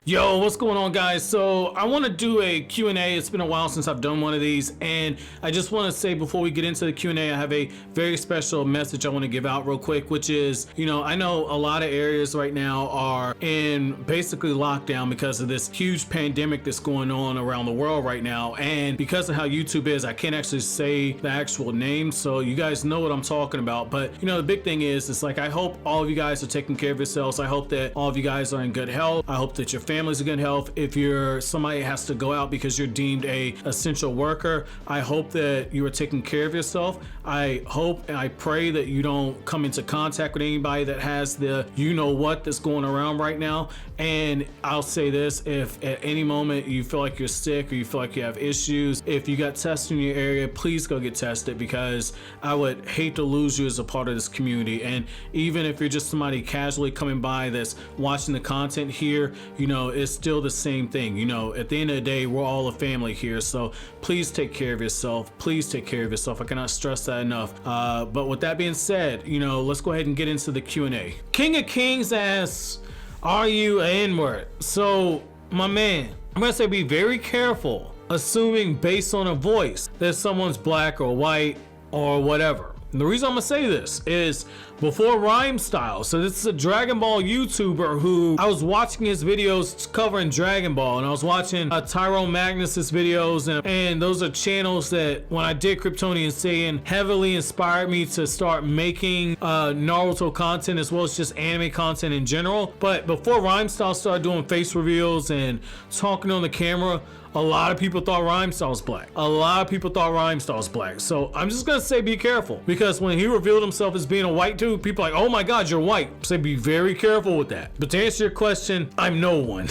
Yo, what's going on, guys? So I want to do a Q&A. It's been a while since I've done one of these, and I just want to say before we get into the Q&A, I have a very special message I want to give out real quick, which is, I know a lot of areas right now are in basically lockdown because of this huge pandemic that's going on around the world right now, and because of how YouTube is, I can't actually say the actual name, so you guys know what I'm talking about. But the big thing is, it's like, I hope all of you guys are taking care of yourselves. I hope that all of you guys are in good health. I hope that your family's in good health. If you're somebody has to go out because you're deemed a essential worker, I hope that you are taking care of yourself. I hope and I pray that you don't come into contact with anybody that has the what that's going around right now. And I'll say this, if at any moment you feel like you're sick or you feel like you have issues, if you got tested in your area, please go get tested, because I would hate to lose you as a part of this community. And even if you're just somebody casually coming by that's watching the content here, it's still the same thing. At the end of the day, we're all a family here, so please take care of yourself. Please take care of yourself. I cannot stress that enough. But with that being said, let's go ahead and get into the Q&A. King of Kings asks, are you an N-word? So, my man, I'm gonna say be very careful assuming based on a voice that someone's black or white or whatever. And the reason I'm gonna say this is before Rhyme Style. So this is a Dragon Ball YouTuber who I was watching his videos covering Dragon Ball, and I was watching Tyrone Magnus's videos, and those are channels that when I did Kryptonian Saiyan heavily inspired me to start making Naruto content as well as just anime content in general. But before Rhyme Style started doing face reveals and talking on the camera, a lot of people thought Rhyme Style was black. A lot of people thought Rhyme Style was black. So I'm just gonna say be careful, because when he revealed himself as being a white dude, people are like, oh my god, you're white. So be very careful with that. But to answer your question, I'm no one.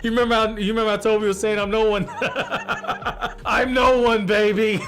You remember how Toby was saying I'm no one? I'm no one, baby.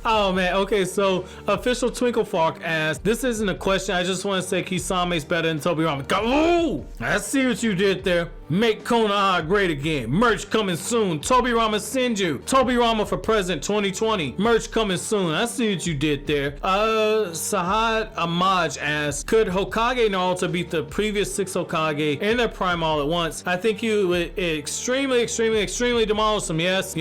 Oh man, okay, so Official Twinkle Fark asked, this isn't a question, I just want to say Kisame's better than Tobirama. Ooh! I see what you did there. Make Konoha great again. Merch coming soon. Tobirama Senju. Tobirama for President 2020. Merch coming soon. I see what you did there. Sahad Amaj asks, could Hokage Naruto beat the previous 6 Hokage in their prime all at once? I think you would extremely demolish them. Yes.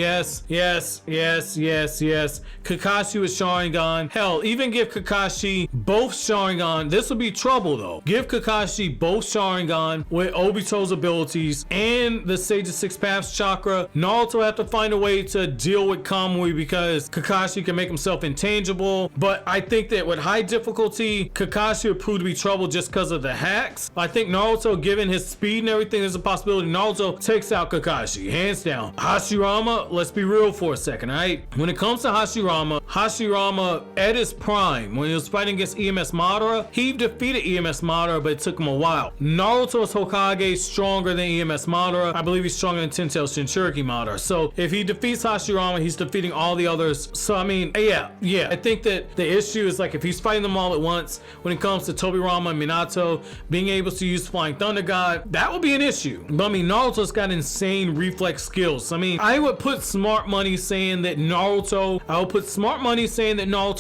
Kakashi with Sharingan. Hell, even give Kakashi both Sharingan. This would be trouble though. Give Kakashi both Sharingan with Obito's abilities and the Sage of Six Paths chakra. Naruto have to find a way to deal with Kamui because Kakashi can make himself intangible. But I think that with high difficulty, Kakashi would prove to be trouble just because of the hacks. I think Naruto, given his speed and everything, there's a possibility Naruto takes out Kakashi, hands down. Hashirama, let's be real for a second, alright? When it comes to Hashirama at his prime, when he was fighting against EMS Madara, he defeated EMS Madara, but it took him a while. Naruto's Hokage stronger than EMS Madara. I believe he's stronger than Tenten Shinchuriki Madara. So if he defeats Hashirama, he's defeating all the others. So I mean, yeah. I think that the issue is, like, if he's fighting them all at once, when it comes to Tobirama and Minato being able to use Flying Thunder God, that would be an issue. But I mean, Naruto's got insane reflex skills. I mean, I would put smart money saying that Naruto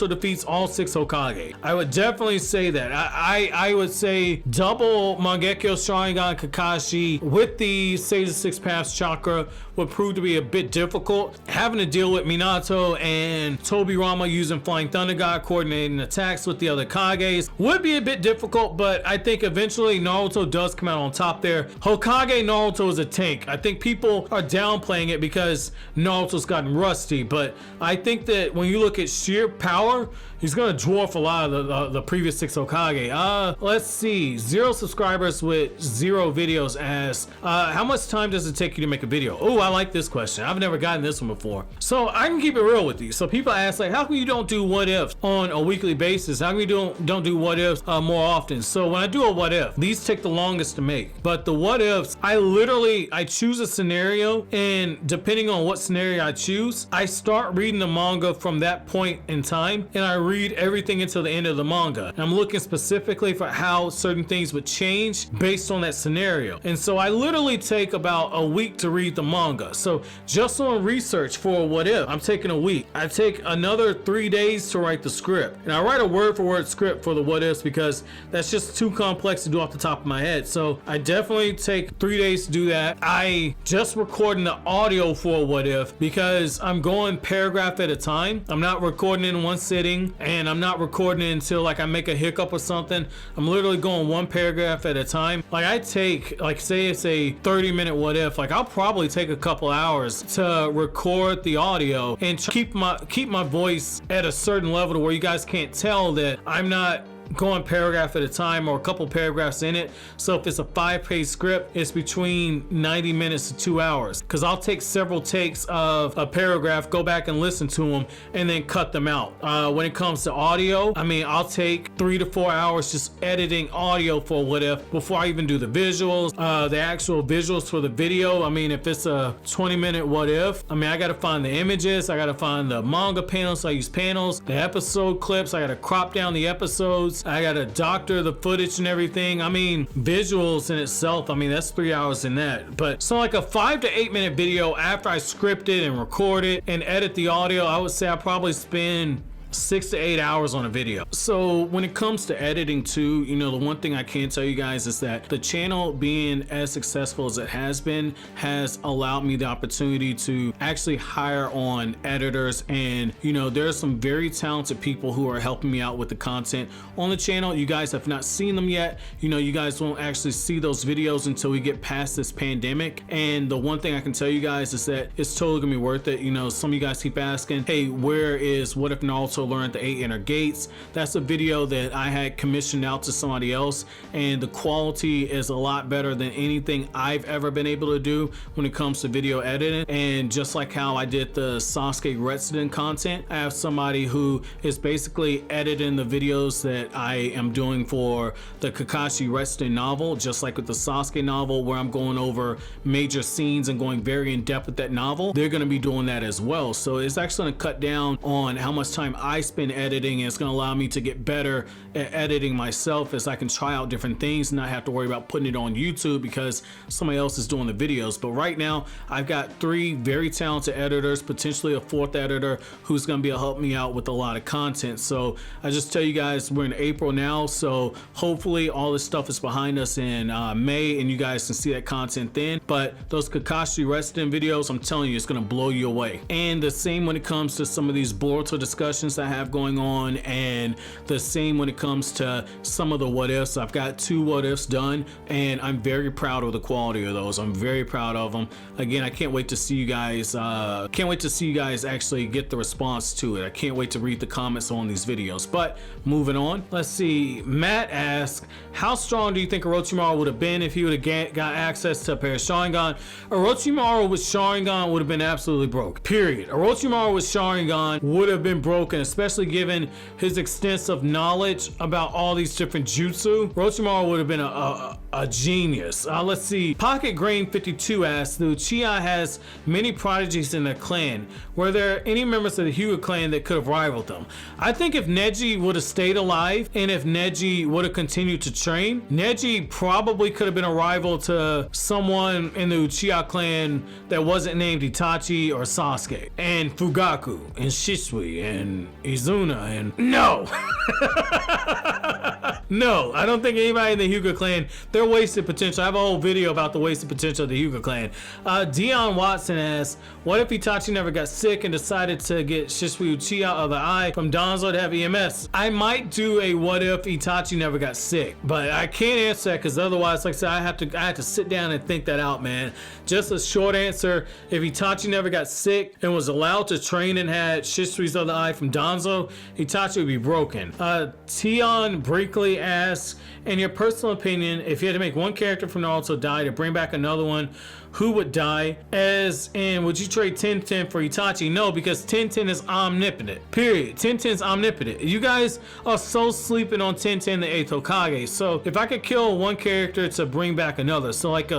defeats all 6 Hokage. I would definitely say that. I would say double Mangekyou Sharingan Kakashi with the Sage of Six Paths chakra would prove to be a bit difficult. Having to deal with Minato and Tobirama using Flying Thunder God, coordinating attacks with the other Kages would be a bit difficult, but I think eventually Naruto does come out on top there. Hokage Naruto is a tank. I think people are downplaying it because Naruto's gotten rusty, but I think that when you look at sheer power, he's gonna dwarf a lot of the previous 6 Hokage. Let's see, 0 subscribers with 0 videos asks, how much time does it take you to make a video? Oh, I like this question. I've never gotten this one before. So I can keep it real with you. So people ask, like, how come you don't do what ifs on a weekly basis? How come you don't do what ifs more often? So when I do a what if, these take the longest to make. But the what ifs, I choose a scenario, and depending on what scenario I choose, I start reading the manga from that point in time, and I read everything until the end of the manga. And I'm looking specifically for how certain things would change based on that scenario. And so I I literally take about a week to read the manga. So just on research for What If, I'm taking a week. I take another 3 days to write the script. And I write a word for word script for the What Ifs because that's just too complex to do off the top of my head. So I definitely take 3 days to do that. I just recording the audio for What If because I'm going paragraph at a time. I'm not recording in one sitting, and I'm not recording it until like I make a hiccup or something. I'm literally going one paragraph at a time. Like I take, like say it's a 30-minute What If, like I'll probably take a couple hours to record the audio and keep my voice at a certain level to where you guys can't tell that I'm not going paragraph at a time or a couple paragraphs in it. So if it's a 5-page script, it's between 90 minutes to 2 hours, because I'll take several takes of a paragraph, go back and listen to them, and then cut them out. When it comes to audio, I mean, I'll take 3 to 4 hours just editing audio for What If before I even do the visuals, the actual visuals for the video. I mean, if it's a 20-minute What If, I mean, I gotta find the images, I gotta find the manga panels, so I use panels, the episode clips, I gotta crop down the episodes, I gotta doctor the footage and everything. I mean, visuals in itself, I mean, that's 3 hours in that. But so like a 5 to 8 minute video after I script it and record it and edit the audio, I would say I probably spend 6 to 8 hours on a video. So when it comes to editing too, you know, the one thing I can tell you guys is that the channel being as successful as it has been has allowed me the opportunity to actually hire on editors, and you know, there's some very talented people who are helping me out with the content on the channel. You guys have not seen them yet. You know, you guys won't actually see those videos until we get past this pandemic. And the one thing I can tell you guys is that it's totally gonna be worth it. You know, some of you guys keep asking, hey, where is What If Naruto learned the 8 inner gates? That's a video that I had commissioned out to somebody else, and the quality is a lot better than anything I've ever been able to do when it comes to video editing. And just like how I did the Sasuke Uchiha content, I have somebody who is basically editing the videos that I am doing for the Kakashi Uchiha novel, just like with the Sasuke novel where I'm going over major scenes and going very in depth with that novel. They're going to be doing that as well. So it's actually going to cut down on how much time I spend editing, and it's going to allow me to get better at editing myself as I can try out different things and not have to worry about putting it on YouTube because somebody else is doing the videos. But right now I've got 3 very talented editors, potentially a 4th editor who's going to be able to help me out with a lot of content. So I just tell you guys, we're in April now, so hopefully all this stuff is behind us in May and you guys can see that content then. But those Kakashi Uchiha videos, I'm telling you, it's going to blow you away. And the same when it comes to some of these Boruto discussions I have going on, and the same when it comes to some of the What Ifs. I've got 2 What Ifs done and I'm very proud of the quality of those. I'm very proud of them. Again, I can't wait to see you guys actually get the response to it. I can't wait to read the comments on these videos. But moving on, let's see. Matt asks, how strong do you think Orochimaru would have been if he would have got access to a pair of Sharingan? Orochimaru with Sharingan would have been absolutely broke, period. Orochimaru with Sharingan would have been broken, especially given his extensive knowledge about all these different jutsu. Orochimaru would have been a genius. Let's see. Pocket Grain 52 asks, the Uchiha has many prodigies in their clan. Were there any members of the Hyuga clan that could have rivaled them? I think if Neji would have stayed alive and if Neji would have continued to train, Neji probably could have been a rival to someone in the Uchiha clan that wasn't named Itachi or Sasuke, and Fugaku and Shisui and Izuna and no. No, I don't think anybody in the Hyuga clan, they're wasted potential. I have a whole video about the wasted potential of the Hyuga clan. Dion Watson asks, what if Itachi never got sick and decided to get Shisui Uchiha of the Eye from Danzo to have EMS? I might do a what if Itachi never got sick, but I can't answer that because otherwise, like I said, I have to sit down and think that out, man. Just a short answer, if Itachi never got sick and was allowed to train and had Shisui's of the Eye from Danzo, Itachi would be broken. Tion Brinkley asks, in your personal opinion, if you had to make one character from Naruto die to bring back another one, who would die? As in, would you trade Tenten for Itachi? No, because Tenten is omnipotent. Period. Tenten's omnipotent. You guys are so sleeping on Tenten, the 8th Hokage. So if I could kill one character to bring back another, so like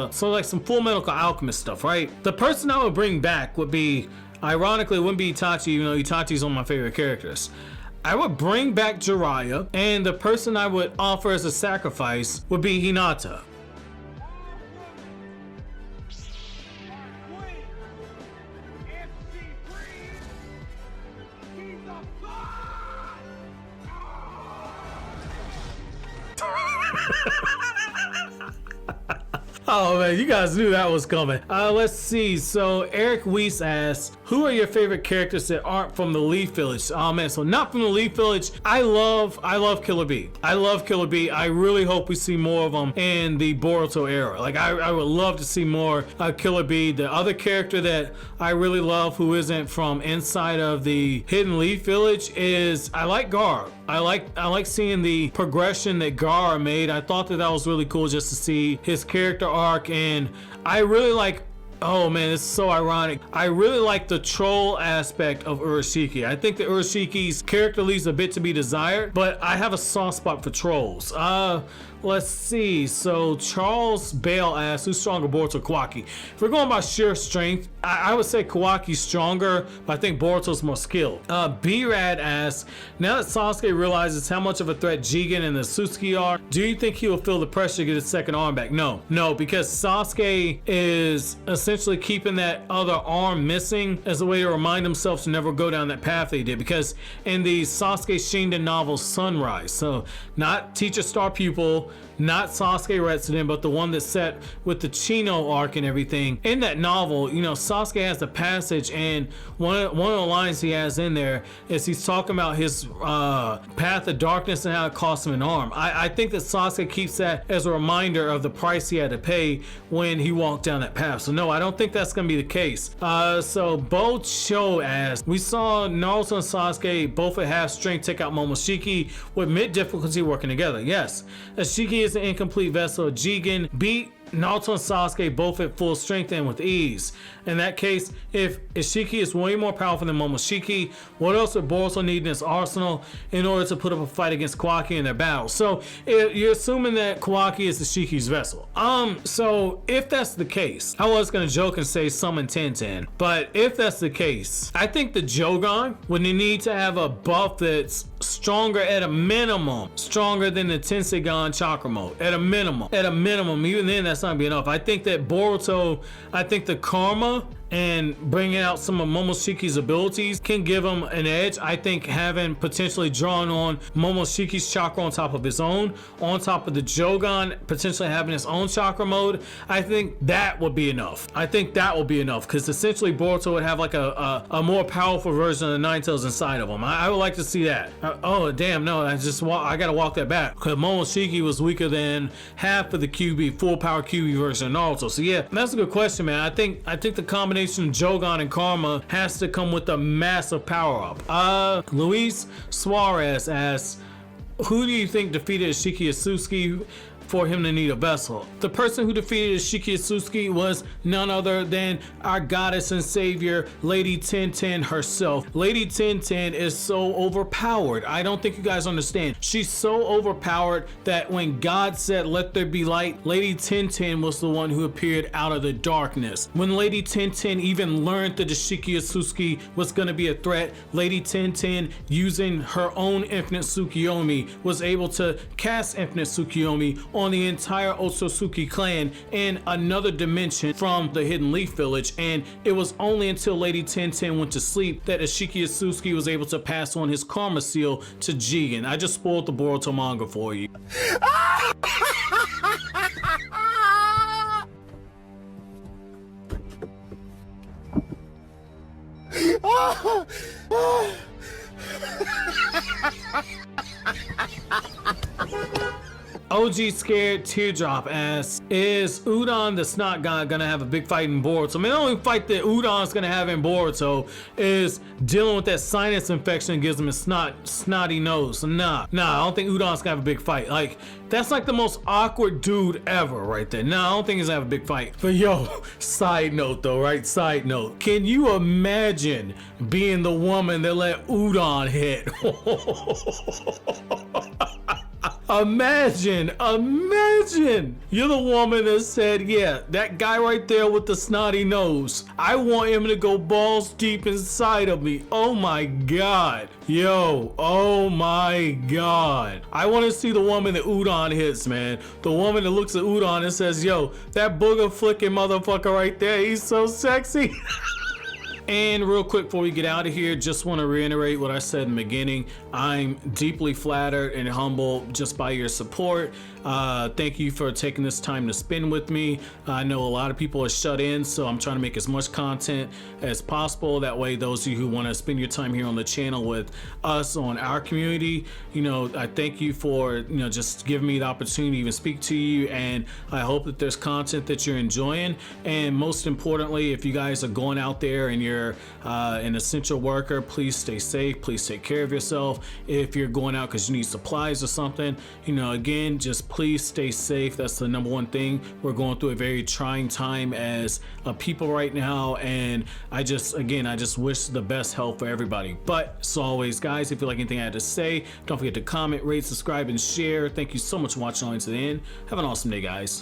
some Full Metal Alchemist stuff, right? The person I would bring back would be, ironically, it wouldn't be Itachi, even though Itachi's one of my favorite characters. I would bring back Jiraiya, and the person I would offer as a sacrifice would be Hinata. Oh man, you guys knew that was coming. Let's see. So Eric Weiss asks, who are your favorite characters that aren't from the Leaf Village? Oh man, so not from the Leaf Village. I love Killer Bee. I love Killer Bee. I really hope we see more of them in the Boruto era. Like I would love to see more Killer Bee. The other character that I really love who isn't from inside of the Hidden Leaf Village is I like Gar. I like seeing the progression that Gar made. I thought that was really cool just to see his character arc, and I really like, oh man, it's so ironic. I really like the troll aspect of Urashiki. I think that Urashiki's character leaves a bit to be desired, but I have a soft spot for trolls. Let's see. So Charles Bale asks, who's stronger, Boruto or Kawaki? If we're going by sheer strength, I would say Kawaki's stronger, but I think Boruto's more skilled. B-Rad asks, now that Sasuke realizes how much of a threat Jigen and the Sasuke are, do you think he will feel the pressure to get his second arm back? No, because Sasuke is essentially keeping that other arm missing as a way to remind himself to never go down that path that he did. Because in the Sasuke Shinden novel Sunrise, so not teacher star pupil, not Sasuke Retsuden, but the one that's set with the Chino arc and everything. In that novel, you know, Sasuke has the passage, and one of the lines he has in there is he's talking about his path of darkness and how it cost him an arm. I think that Sasuke keeps that as a reminder of the price he had to pay when he walked down that path. So no, I don't think that's gonna be the case. So Bo Cho asks, we saw Naruto and Sasuke both at half strength take out Momoshiki with mid difficulty working together. Yes, Ashiki is an incomplete vessel. Jigen beat Naruto and Sasuke both at full strength and with ease. In that case, if Ishiki is way more powerful than Momoshiki, what else would Boruto need in his arsenal in order to put up a fight against Kawaki in their battle? So you're assuming that Kawaki is Ishiki's vessel. So if that's the case, I was gonna joke and say summon Tenten, but if that's the case, I think the Jogan would need to have a buff that's stronger at a minimum, stronger than the Tensegan chakra mode at a minimum. Even then, that's not gonna be enough. I think that Boruto, I think the karma and bringing out some of Momoshiki's abilities can give him an edge. I think having potentially drawn on Momoshiki's chakra on top of his own, on top of the Jogan potentially having his own chakra mode, I think that would be enough. Because essentially Boruto would have like a more powerful version of the Nine Tails inside of him. I would like to see that. Oh damn, no, I gotta walk that back, because Momoshiki was weaker than half of the QB, full power QB version of Naruto. So yeah, that's a good question, man. I think the combination Jogan and Karma has to come with a massive power up. Luis Suarez asks, who do you think defeated Ishiki Asusuke for him to need a vessel? The person who defeated Ishiki Asusuke was none other than our goddess and savior, Lady Tenten herself. Lady Tenten is so overpowered. I don't think you guys understand. She's so overpowered that when God said, let there be light, Lady Tenten was the one who appeared out of the darkness. When Lady Tenten even learned that Ishiki Asusuke was going to be a threat, Lady Tenten, using her own infinite Tsukiyomi, was able to cast infinite Tsukiyomi on the entire Otsutsuki clan in another dimension from the Hidden Leaf Village, and it was only until Lady Tenten went to sleep that Ishiki Asusuke was able to pass on his karma seal to Jigen. I just spoiled the Boruto manga for you. OG Scared Teardrop asks, is Udon the Snot God gonna have a big fight in Boruto? I mean, the only fight that Udon's gonna have in Boruto is dealing with that sinus infection that gives him a snotty nose. So nah, I don't think Udon's gonna have a big fight. Like, that's like the most awkward dude ever right there. Nah, I don't think he's gonna have a big fight. But yo, side note though, right? Side note. Can you imagine being the woman that let Udon hit? Imagine, you're the woman that said, yeah, that guy right there with the snotty nose, I want him to go balls deep inside of me. Oh my God. Yo, oh my God. I want to see the woman that Udon hits, man. The woman that looks at Udon and says, yo, that booger flicking motherfucker right there, he's so sexy. And real quick before we get out of here, just want to reiterate what I said in the beginning. I'm deeply flattered and humbled just by your support. Thank you for taking this time to spend with me. I know a lot of people are shut in, so I'm trying to make as much content as possible. That way, those of you who want to spend your time here on the channel with us on our community, you know, I thank you for, you know, just giving me the opportunity to even speak to you. And I hope that there's content that you're enjoying. And most importantly, if you guys are going out there and you're an essential worker, please stay safe. Please take care of yourself. If you're going out because you need supplies or something, you know, again, just please stay safe. That's the number one thing. We're going through a very trying time as a people right now, and I just wish the best health for everybody. But as always, guys, if you like anything I had to say, don't forget to comment, rate, subscribe, and share. Thank you so much for watching all the way to the end. Have an awesome day, guys.